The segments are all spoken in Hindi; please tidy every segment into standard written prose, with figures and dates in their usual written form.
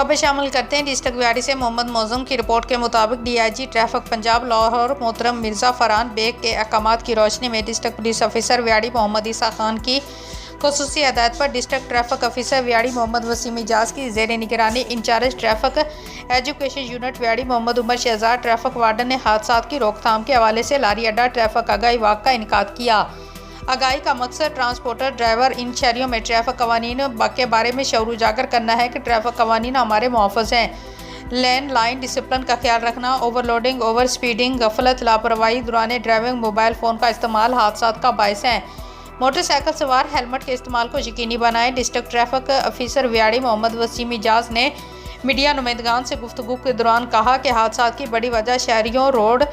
खबर शामिल करते हैं डिस्ट्रिक्ट व्याड़ी से। मोहम्मद मौजूम की रिपोर्ट के मुताबिक डीआईजी ट्रैफिक पंजाब लाहौर मोहतरम मिर्ज़ा फरहान बेग के अहकामात की रोशनी में district police officer Vehari Mohammad Isa Khan की खुसूसी हदायत पर district traffic officer Vehari Mohammad Waseem Ijaz की ज़ेर निगरानी incharge traffic education unit Vehari Mohammad Umar Shahzad traffic warden ने हादसा की रोकथाम के हवाले से लारी अड्डा ट्रैफिक आगाही वाक का इनकाद किया। आगाही का मकसद ट्रांसपोर्टर ड्राइवर इन शहरों में ट्रैफिक कवानीन के बारे में शऊर उजागर करना है कि ट्रैफिक कवानीन हमारे मुहफ़्फ़ज़ हैं। लेन लाइन डिसिप्लिन का ख्याल रखना, ओवरलोडिंग, ओवर स्पीडिंग, गफलत, लापरवाही दौरान ड्राइविंग, मोबाइल फ़ोन का इस्तेमाल हादसा का बायस हैं। मोटरसाइकिल सवार हेलमेट के इस्तेमाल को यकीनी बनाएं। District traffic officer Vehari Mohammad Waseem Ijaz ने मीडिया नुमाइंदगान से गुफ्तगू के दौरान कहा कि हादसा की बड़ी वजह शहरियों रोड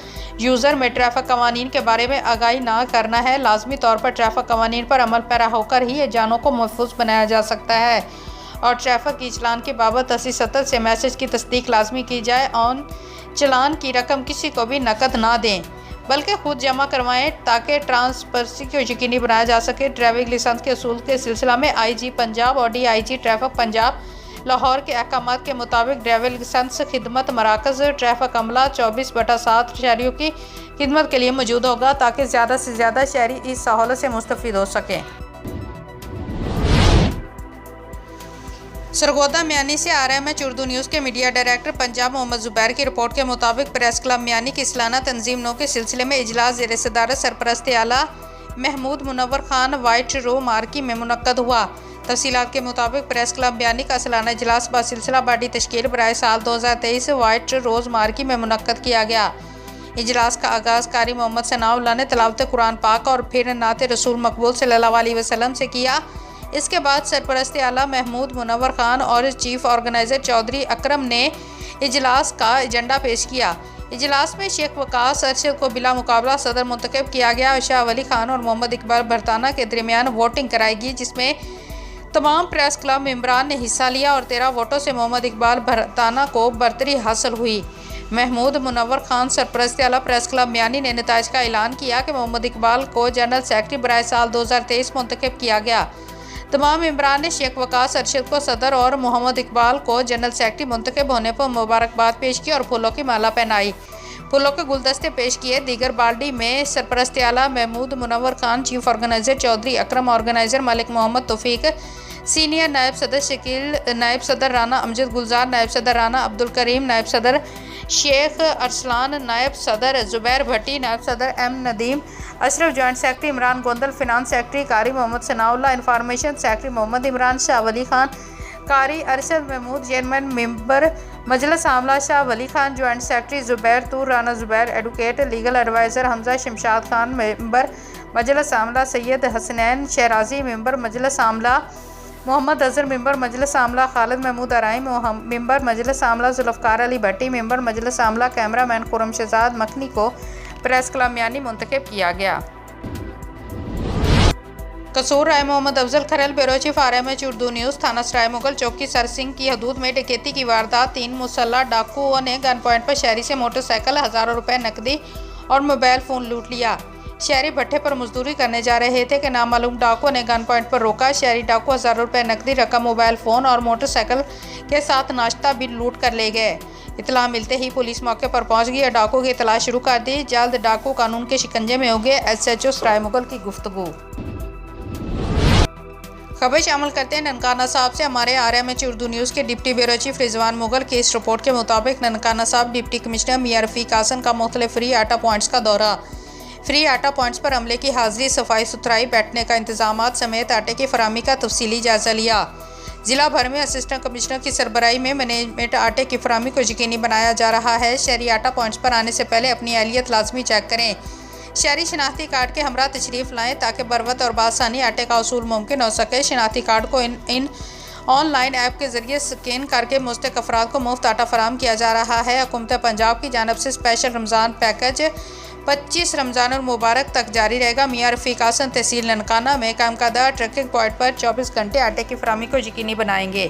यूज़र में ट्रैफिक कवानीन के बारे में आगाही ना करना है। लाजमी तौर पर ट्रैफिक कवानीन पर अमल पैरा होकर ही जानों को महफूज बनाया जा सकता है और ट्रैफिक की चलान की बाबत 80-70 से मैसेज की तस्दीक लाजमी की जाए। ऑन चलान की रकम किसी को भी नकद ना दें बल्कि खुद जमा करवाएं ताकि ट्रांसपेरेंसी को यकीनी बनाया जा सके। ड्राइविंग लाइसेंस के असूल के सिलसिला में आईजी पंजाब और डीआईजी ट्रैफिक पंजाब लाहौर के अहकामात के मुताबिक ड्राइविंग लाइसेंस खिदमत मराकज़ ट्रैफिक अमला 24/7 शहरियों की खिदमत के लिए मौजूद होगा ताकि ज़्यादा से ज़्यादा शहरी इस सहूलत से मुस्तफ़ीद हो सकें। सरगोदा मियानी से RMH उर्दू न्यूज़ के मीडिया डायरेक्टर पंजाब मोहम्मद ज़ुबैर की रिपोर्ट के मुताबिक प्रेस क्लब मियानी की सालाना तंजीम 9 के सिलसिले में इजलास ज़ेर सदारत सरपरस्त आला महमूद मुनव्वर खान वाइट रो मार्की में मुनक्कद हुआ। तफसीलात के मुताबिक प्रेस क्लब बयानी का सालाना इजलास बासिलसिला बाडी तश्कील बराए साल 2023 वाइट रोज़ मार्की में मुनक्कद किया गया। इजलास का आगाज़ कारी मोहम्मद सनाउल्लाह ने तिलावत कुरान पाक और फिर नात रसूल मकबूल सल्लल्लाहु अलैहि वसल्लम से किया। इसके बाद सरपरस्त आला महमूद मुनव्वर खान और चीफ ऑर्गेनाइज़र चौधरी अकरम ने इजलास का एजेंडा पेश किया। इजलास में शेख वकास अरशद को बिला मुकाबला सदर मुंतखब किया गया और शाह वली खान और मोहम्मद इकबाल भरताना के दरमियान वोटिंग कराएगी जिसमें तमाम प्रेस क्लब मेंबरान ने हिस्सा लिया और 13 वोटों से मोहम्मद इकबाल भरताना को बरतरी हासिल हुई। महमूद मुनव्वर खान सरपरस्त आला प्रेस क्लब मियानी ने नताइज का ऐलान किया कि मोहम्मद इकबाल को जनरल सेक्रेटरी बराए साल 2023 मुंतखब किया गया। तमाम मेंबरान ने शेख वकास अरशद को सदर और मोहम्मद इकबाल को जनरल सेक्रेटरी मुंतखब होने पर मुबारकबाद पेश की और फूलों की माला पहनाई, फूलों के गुलदस्ते पेश किए। दीगर बाल्डी में सरपरस्त आला महमूद मुनव्वर खान, चीफ ऑर्गेनाइज़र चौधरी अकरम, ऑर्गेनाइज़र मलिक मोहम्मद तौफीक, सीनियर नायब सदर शकील, नायब सदर राना अमजद गुलजार, नायब सदर राना अब्दुल करीम, नायब सदर शेख अरसलान, नायब सदर ज़ुबैर भट्टी, नायब सदर M Nadeem Ashraf, joint secretary Imran Gondal, finance secretary Qari Mohammad Sanaullah, information secretary Mohammad Imran, Shah Wali Khan, Qari Arshad Mahmood, chairman member मजलिस आमला Shah Wali Khan, joint secretary Zubair Toor Rana Zubair, advocate legal adviser Hamza Shamshad Khan, member मजलिस आमला सैयद हसनैन शहराजी, मेंबर मजलिस आमला मोहम्मद अजहर, मेंबर मजलिस आमला खालिद महमूद अराई, मेंबर मजलिस आमला जुल्फ़कार अली भट्टी, मेंबर मजलिस आमला कैमरामैन खुरम शहजाद मखनी को प्रेस क्लब मियानी मुंतखब किया गया। Kasur Rai Mohammad Afzal Kharal, bureau chief RMH Urdu news. थाना सराय मुगल चौकी सरसिंह की हदूद में डकैती की वारदात। 3 मुसल्लह डाकुओं ने गन पॉइंट पर शहरी से मोटरसाइकिल, हज़ारों रुपए नकदी और मोबाइल फ़ोन लूट लिया। शहरी भट्टे पर मजदूरी करने जा रहे थे कि नामालूम डाकुओं ने गन पॉइंट पर रोका। शहरी डाकू हज़ारों रुपए नकदी रकम, मोबाइल फ़ोन और मोटरसाइकिल के साथ नाश्ता भी लूट कर ले गए। इतला मिलते ही पुलिस मौके पर पहुंच गई और डाकू की तलाश शुरू कर दी। जल्द डाकू कानून के शिकंजे में हो गए। SHO सराय मुगल की गुफ्तगू। खबर शामिल करते हैं ननकाना साहब से। हमारे RMH उर्दू न्यूज़ के deputy bureau chief Rizwan Mughal की इस रिपोर्ट के मुताबिक ननकाना साहब डिप्टी कमिश्नर मियां रफ़ीक हासन का मुख्तलिफ फ्री आटा पॉइंट्स का दौरा। फ्री आटा पॉइंट्स पर अमले की हाजिरी, सफाई सुथराई, बैठने का इंतजाम समेत आटे की फराहमी का तफसीली जायजा लिया। जिला भर में असिस्टेंट कमिश्नर की सरबराही में मैनेजमेंट आटे की फराहमी को यकीनी बनाया जा रहा है। शहरी आटा पॉइंट्स पर आने से पहले अपनी अहलियत लाजमी चेक करें। शहरी शनाख्ती कार्ड के हमरा तशरीफ़ लाएँ ताकि बरवत और बासानी आटे का उसूल मुमकिन हो सके। शनाख्ती कार्ड को इन ऑनलाइन ऐप के ज़रिए स्कैन करके मुस्तक अफराद को मुफ्त आटा फराहम किया जा रहा है। हुकूमत पंजाब की जानब से स्पेशल रमज़ान पैकेज 25 रमज़ान और मुबारक तक जारी रहेगा। मियां रफ़ीक हासन तहसील ननकाना में कामकादा ट्रैकिंग पॉइंट पर 24 घंटे आटे की फराहमी को यकीनी बनाएंगे।